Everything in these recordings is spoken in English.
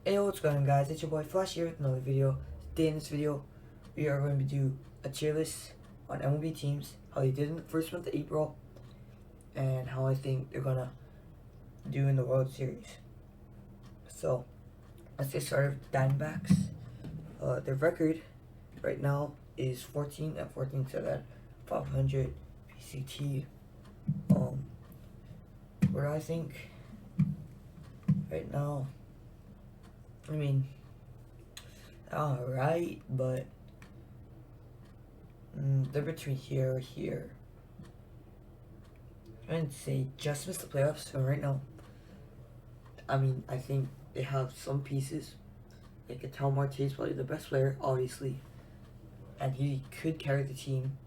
Hey, what's going on, guys? It's your boy Flash here with another video. Today in this video, we are going to do a tier list on MLB teams, how they did in the first month of April, and how I think they're gonna do in the World Series. So, let's get started with the Diamondbacks. Their record right now is 14-14, so that 500 PCT. What do I think right now? I mean, alright, but they're between here or here. I'd say just missed the playoffs. So right now, I mean, I think they have some pieces. Like Ketel Marte is probably the best player, obviously, and he could carry the team.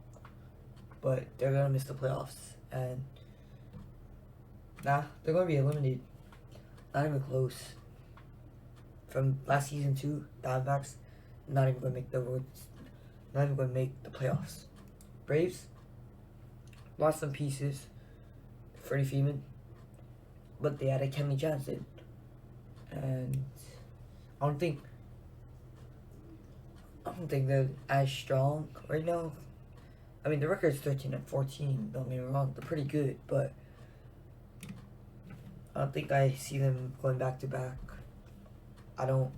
But they're gonna miss the playoffs, and they're gonna be eliminated. Not even close. From last season too, Diamondbacks not even gonna make not even gonna make the playoffs. Braves lost some pieces. Freddie Freeman, but they added Kenley Jansen, and I don't think they're as strong right now. I mean, the record's 13-14. Don't get me wrong, they're pretty good, but I don't think I see them going back to back. I don't.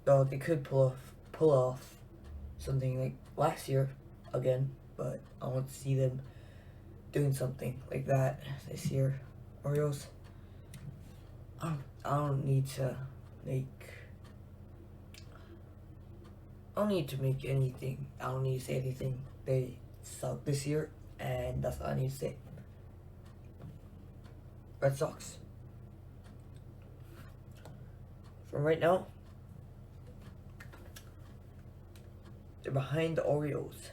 Though they could pull off something like last year again, but I want to see them doing something like that this year. Orioles, I don't need to make anything. I don't need to say anything. They suck this year, and that's all I need to say. Red Sox. From right now, they're behind the Orioles.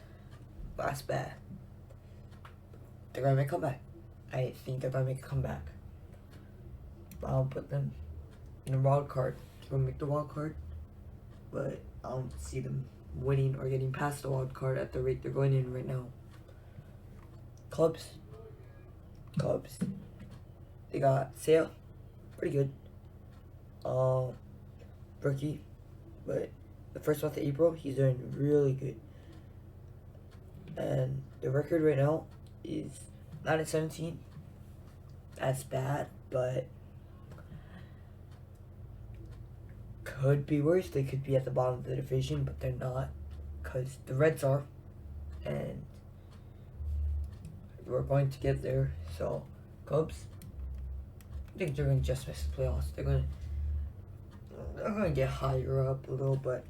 That's bad. They're gonna make a comeback. I think they're gonna make a comeback. I'll put them in a wild card. They're gonna make the wild card, but I don't see them winning or getting past the wild card at the rate they're going in right now. Cubs. They got Sale, pretty good. Rookie, but the first month of April, he's doing really good. And the record right now is 9-17. That's bad, but could be worse. They could be at the bottom of the division, but they're not, because the Reds are, and we're going to get there. So, Cubs, I think they're going to just miss the playoffs. They're going to get higher up a little, but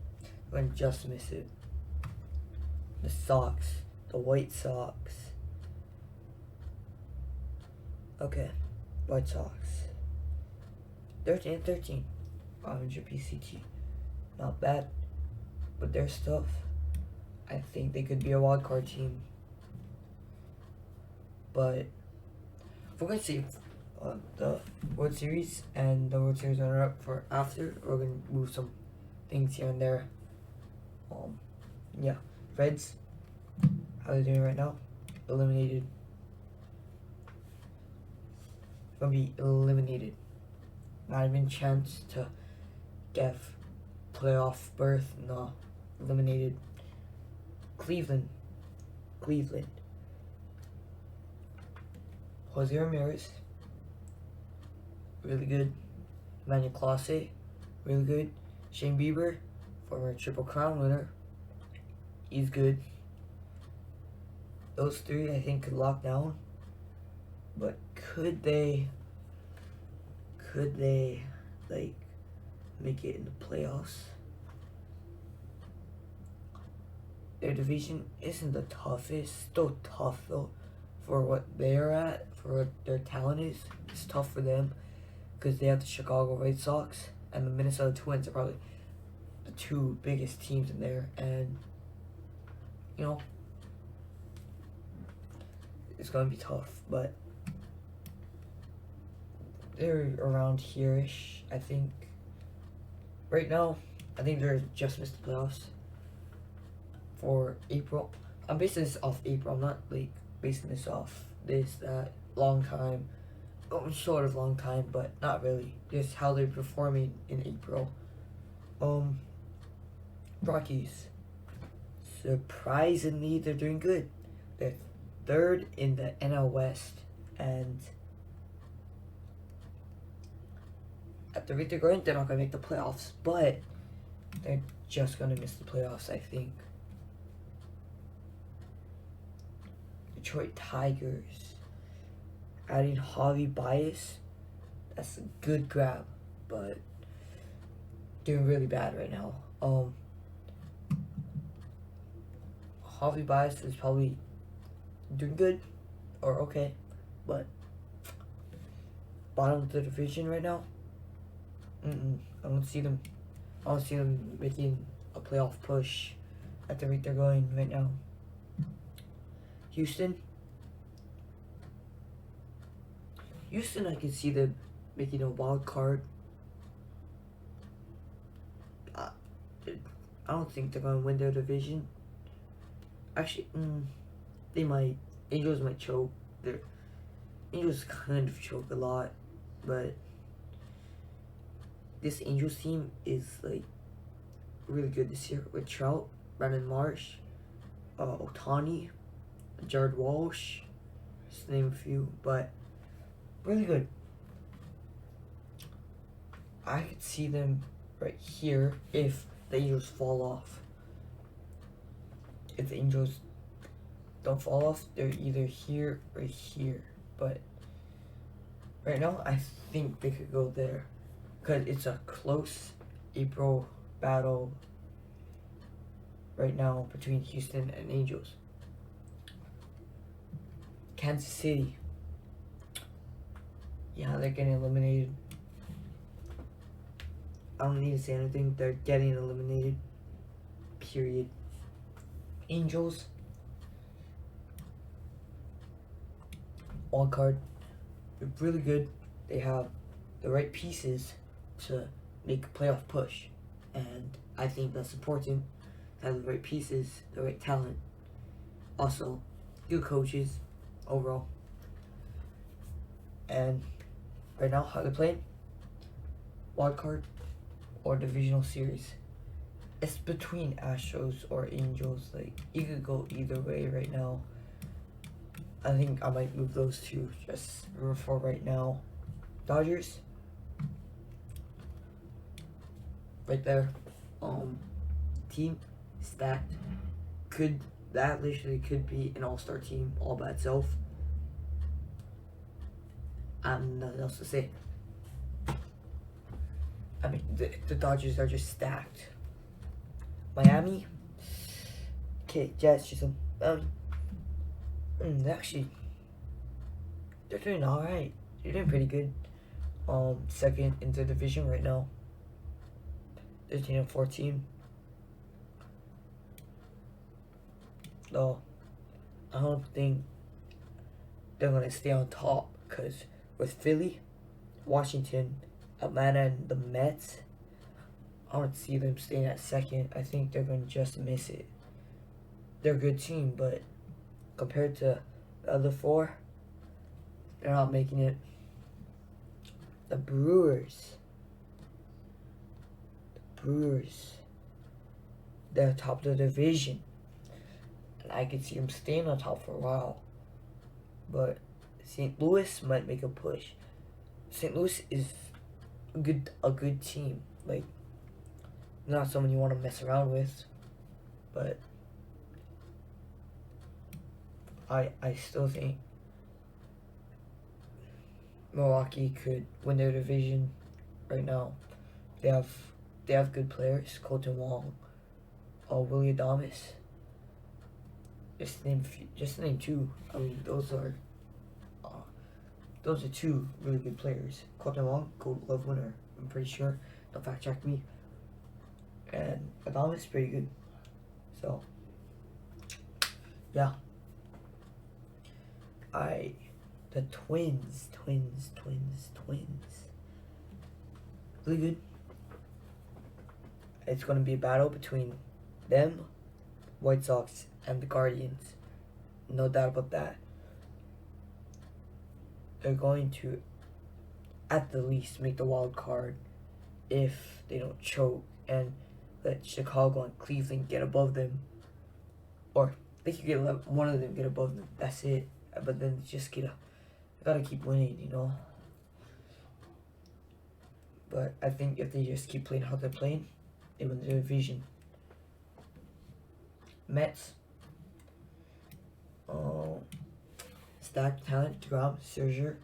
they're going to just miss it. The Sox, the White Sox. Okay, White Sox. 13-13. 500 PCT. Not bad. But their stuff, I think they could be a wild card team. But if we're going to see the World Series and the World Series runner up for after, we're going to move some things here and there. Yeah. Reds, how are they doing right now? Eliminated. Gonna be eliminated. Not even chance to get playoff berth. No, eliminated. Cleveland. Jose Ramirez, really good. Emmanuel Clase, really good. Shane Bieber, former Triple Crown winner, he's good. Those three, I think, could lock down. But could they like make it in the playoffs? Their division isn't the toughest. Still tough though, for what they're at, for what their talent is. It's tough for them because they have the Chicago White Sox and the Minnesota Twins are probably the two biggest teams in there, and you know it's gonna be tough, but they're around here-ish, I think. Right now, I think they're just missed the playoffs for April. I'm basing this off April. I'm not like basing this off this, that, long time. sort of long time, but not really. Just how they're performing in April. Rockies. Surprisingly, they're doing good. They're third in the NL West, and at the rate they're going, they're not going to make the playoffs, but they're just going to miss the playoffs, I think. Detroit Tigers. Adding Javi Baez, that's a good grab, but doing really bad right now. Javi Baez is probably doing good or okay, but bottom of the division right now. I don't see them making a playoff push at the rate they're going right now. Houston, I can see them making a wild card. I don't think they're gonna win their division. Actually, they might. Angels might choke. Angels kind of choke a lot, but this Angels team is like really good this year with Trout, Brandon Marsh, Ohtani, Jared Walsh, just to name a few, but really good. I could see them right here if the Angels fall off. If the Angels don't fall off, they're either here or here. But right now, I think they could go there because it's a close April battle right now between Houston and Angels. Kansas City. Yeah, they're getting eliminated. I don't need to say anything. They're getting eliminated. Period. Angels. Wild card. They're really good. They have the right pieces to make a playoff push. And I think that's important. Have the right pieces, the right talent. Also, good coaches overall. And right now, how they're playing? Wild card or divisional series. It's between Astros or Angels. Like, you could go either way right now. I think I might move those two just for right now. Dodgers. Right there. Team stacked. That literally could be an all-star team all by itself. Nothing else to say. I mean, the Dodgers are just stacked. Miami. Okay, Jets just actually, they're doing all right. They're doing pretty good. Second in the division right now. 13-14. No, I don't think they're gonna stay on top because with Philly, Washington, Atlanta, and the Mets, I don't see them staying at second. I think they're gonna just miss it. They're a good team, but compared to the other four, they're not making it. The Brewers. They're top of the division. And I could see them staying on top for a while. But St. Louis might make a push. St. Louis is a good team. Like, not someone you want to mess around with. But I still think Milwaukee could win their division right now. They have good players. Colton Wong, Willie Adames. Just to name two. I mean, those are two really good players. Colton Wong, Gold Glove winner, I'm pretty sure. Don't fact check me. And Adames pretty good. So yeah. The Twins. Really good. It's going to be a battle between them, White Sox, and the Guardians. No doubt about that. They're going to at the least make the wild card if they don't choke and let Chicago and Cleveland get above them, or they could get one of them get above them. That's it. But then just gotta keep winning, you know. But I think if they just keep playing how they're playing, they win the division. Mets. Stacked talent: DeGrom, Scherzer,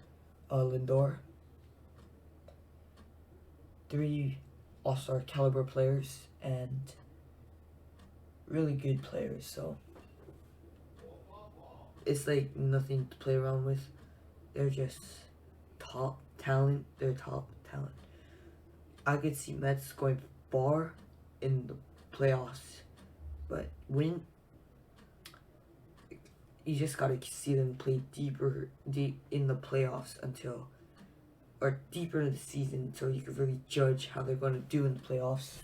Lindor. 3 all-star caliber players and really good players. So it's like nothing to play around with. They're just top talent. They're top talent. I could see Mets going far in the playoffs, but you just gotta see them play deep in the playoffs or deeper in the season until you can really judge how they're gonna do in the playoffs.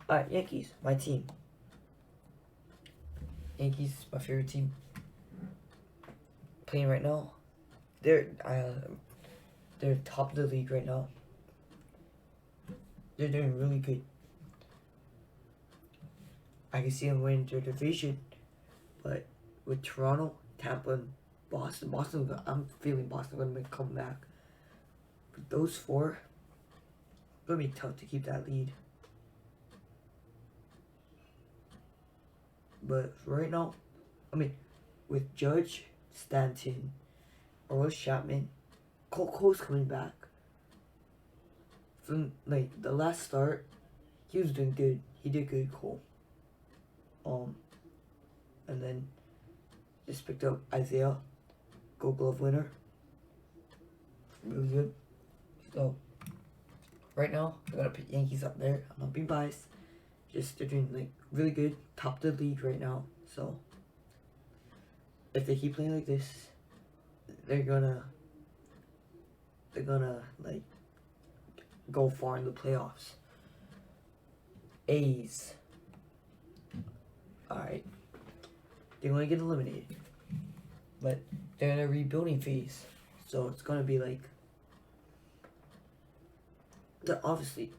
Alright, Yankees, my team. Yankees, my favorite team. Playing right now. They're top of the league right now. They're doing really good. I can see them winning their division, but with Toronto, Tampa, and Boston, I'm feeling Boston gonna make a comeback. But those 4, it's gonna be tough to keep that lead. But right now, with Judge, Stanton, Aroldis Chapman, Cole's coming back. From the last start, he was doing good. He did good, Cole. And then just picked up Isaiah, Gold Glove winner. Really good. So right now, I gotta put Yankees up there. I'm not being biased. Just they're doing really good, top of the league right now. So if they keep playing like this, they're gonna go far in the playoffs. A's. Alright. They're gonna get eliminated. But they're in a rebuilding phase. So it's gonna be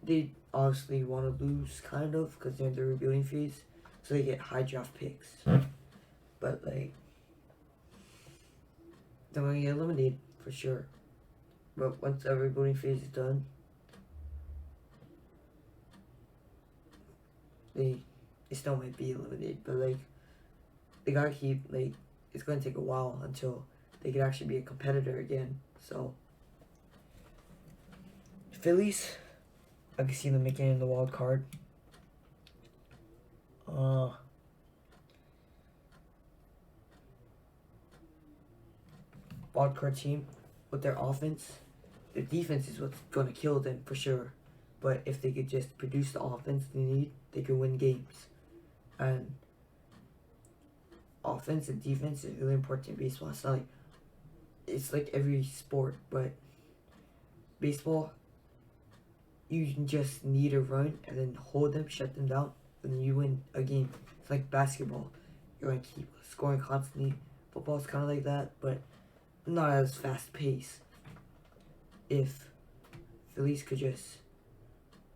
they obviously want to lose, kind of, because they're in the rebuilding phase. So they get high draft picks. But they're gonna get eliminated for sure. But once the rebuilding phase is done, they still might be eliminated. But they gotta keep it's gonna take a while until they could actually be a competitor again. So Phillies, I can see them making it in the wild card. Wild card team with their offense. Their defense is what's gonna kill them for sure. But if they could just produce the offense they need, they could win games. And offense and defense is really important in baseball. It's like every sport, but baseball, you just need a run and then hold them, shut them down, and then you win a game. It's like basketball. You're going to keep scoring constantly. Football's kind of like that, but not as fast paced. If Phillies could just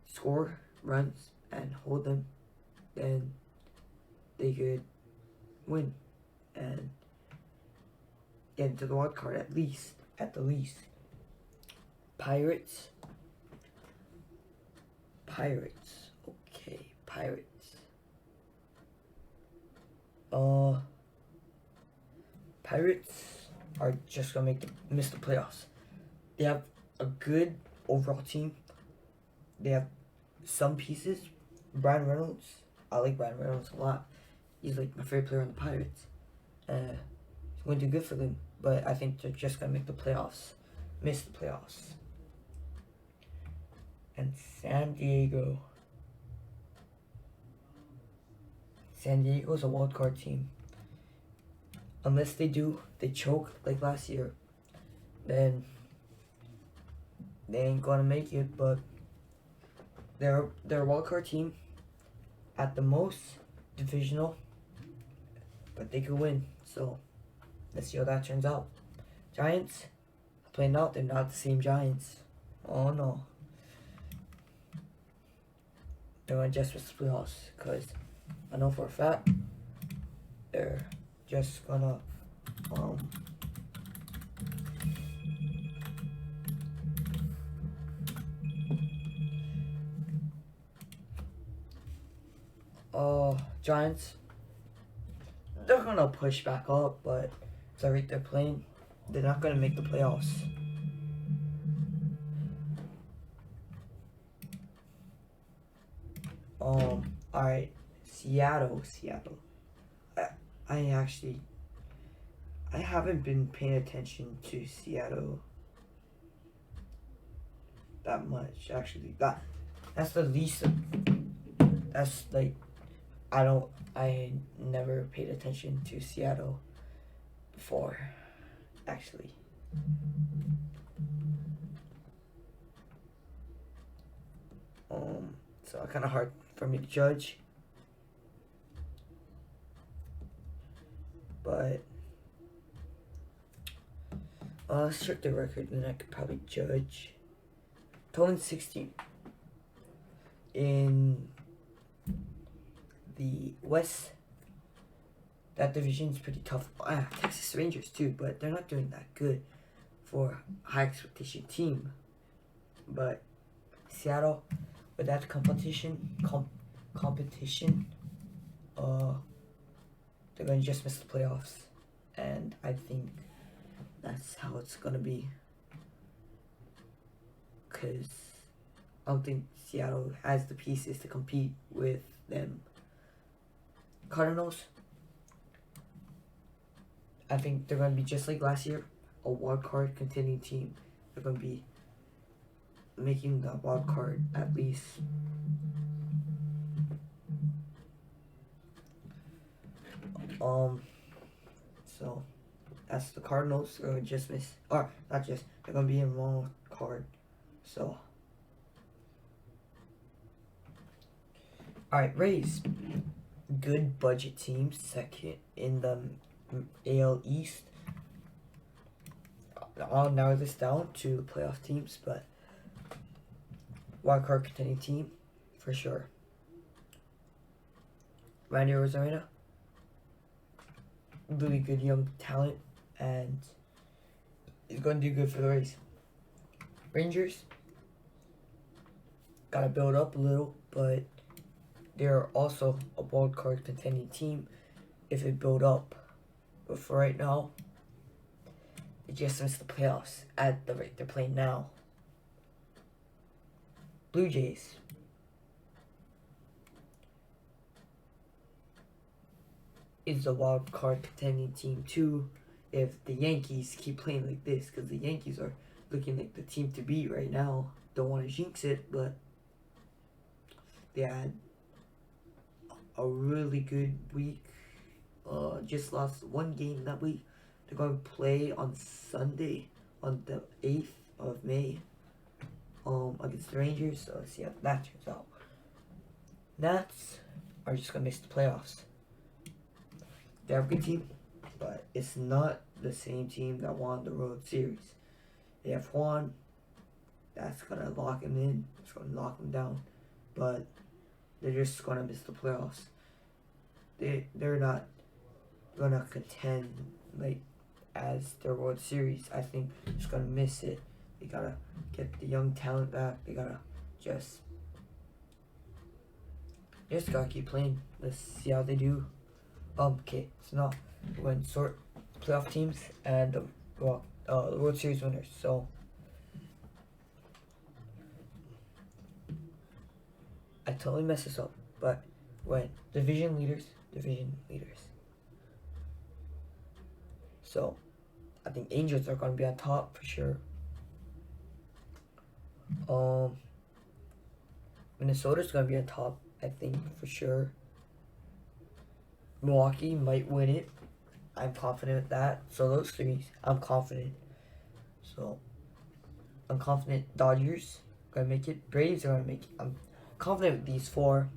score runs and hold them, then they could win and get into the wild card at the least. Pirates. Okay, Pirates. Pirates are just gonna miss the playoffs. They have a good overall team. They have some pieces. Brian Reynolds. I like Brian Reynolds a lot. He's my favorite player on the Pirates. He's going to do good for them, but I think they're just gonna miss the playoffs. And San Diego. San Diego's a wild card team. Unless they choke like last year, then they ain't gonna make it. But they're a wild card team. At the most, divisional. But they could win. So let's see how that turns out. Giants. playing out, they're not the same Giants. Oh no. They're gonna just miss the playoffs because I know for a fact they're just gonna Giants, they're gonna push back up, but the rate they're playing, they're not gonna make the playoffs. Alright, Seattle. I actually, I haven't been paying attention to Seattle that much. Actually, that's the least. That's like, I never paid attention to Seattle before, actually. So kind of hard for me to judge. But let's check the record, and then I could probably judge. 12-16 in the West. That division is pretty tough. Texas Rangers too, but they're not doing that good for a high expectation team. But Seattle, with that competition, they're gonna just miss the playoffs, and I think that's how it's gonna be. Cause I don't think Seattle has the pieces to compete with them. Cardinals, I think they're gonna be just like last year, a wild card contending team. They're gonna be making the wild card at least. So that's the Cardinals. They're gonna just miss, or not just, they're gonna be in wild card. So, alright, Rays, good budget team, second in the AL East. I'll narrow this down to the playoff teams, but wildcard contending team for sure. Randy Rosarena, really good young talent, and he's going to do good for the Rays. Rangers, gotta build up a little, but they're also a wild card contending team if they build up. But for right now, they just missed the playoffs at the rate they're playing now. Blue Jays, is a wild card contending team too if the Yankees keep playing like this, because the Yankees are looking like the team to beat right now. Don't want to jinx it, but they had a really good week. Just lost one game that week. They're going to play on Sunday, on the 8th of May, against the Rangers. So let's see how that turns out. Nats are just going to miss the playoffs. They have a good team, but it's not the same team that won the World Series. They have Juan. That's going to lock him in. It's going to lock him down. But they're just going to miss the playoffs. They're not going to contend like as their World Series. I think they're just going to miss it. They got to get the young talent back. They got to just got to keep playing. Let's see how they do. Okay, so now we're going to sort playoff teams and the World Series winners. So I totally messed this up, but when division leaders. So I think Angels are going to be on top for sure. Minnesota's going to be on top, I think, for sure. Milwaukee might win it. I'm confident with that. So those three, I'm confident. So I'm confident Dodgers are gonna make it. Braves are gonna make it. I'm confident with these four.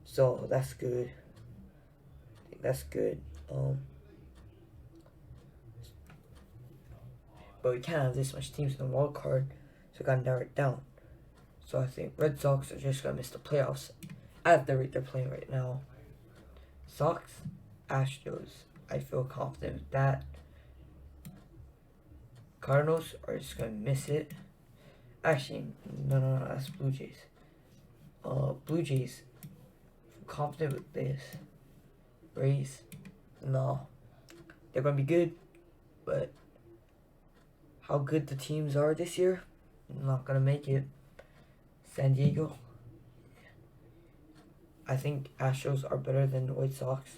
So that's good. I think that's good. but we can't have this much teams in the wild card, so we gotta narrow it down. So I think Red Sox are just gonna miss the playoffs at the rate they're playing right now. Sox, Astros, I feel confident with that. Cardinals are just gonna miss it. Actually, no, that's Blue Jays. Blue Jays, I'm confident with this. Rays, no. They're gonna be good, but how good the teams are this year, not gonna make it. San Diego, I think Astros are better than the White Sox.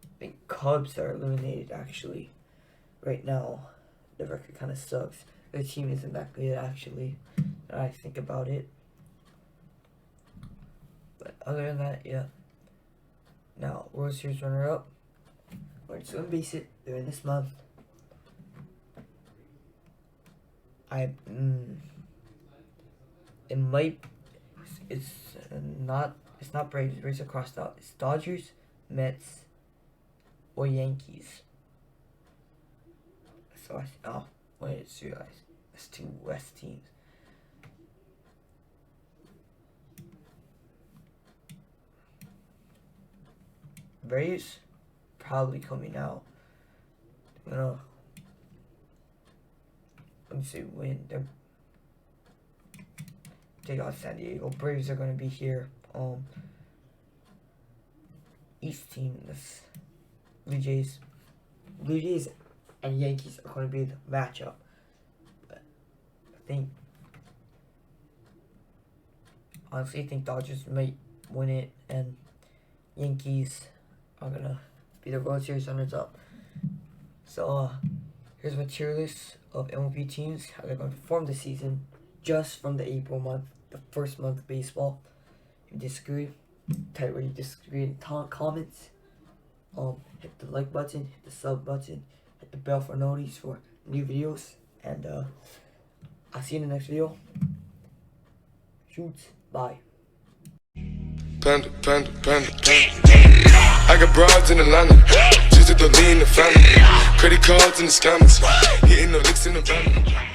I think Cubs are eliminated actually. Right now, the record kind of sucks. Their team isn't that good actually, when I think about it. But other than that, yeah. Now, World Series runner-up. We're just gonna base it during this month. It might. It's not. It's not Braves. Braves are crossed out. It's Dodgers, Mets, or Yankees. So wait, it's you guys. It's two West teams. Braves probably coming out. Let me see when they're take out San Diego. Braves are gonna be here. East team, this Blue Jays and Yankees are gonna be the matchup. But I think Dodgers might win it, and Yankees are gonna be the World Series runners-up. So here's my tier list of MLB teams, how they're gonna perform this season, just from the April month, the first month of baseball. If you disagree, type where you disagree in the comments. Hit the like button, hit the sub button, hit the bell for notice for new videos, and I'll see you in the next video. Shoots, bye. Panda. I got broads in Atlanta, just at the lean the family. Credit cards in the scammers, hitting the licks in the van.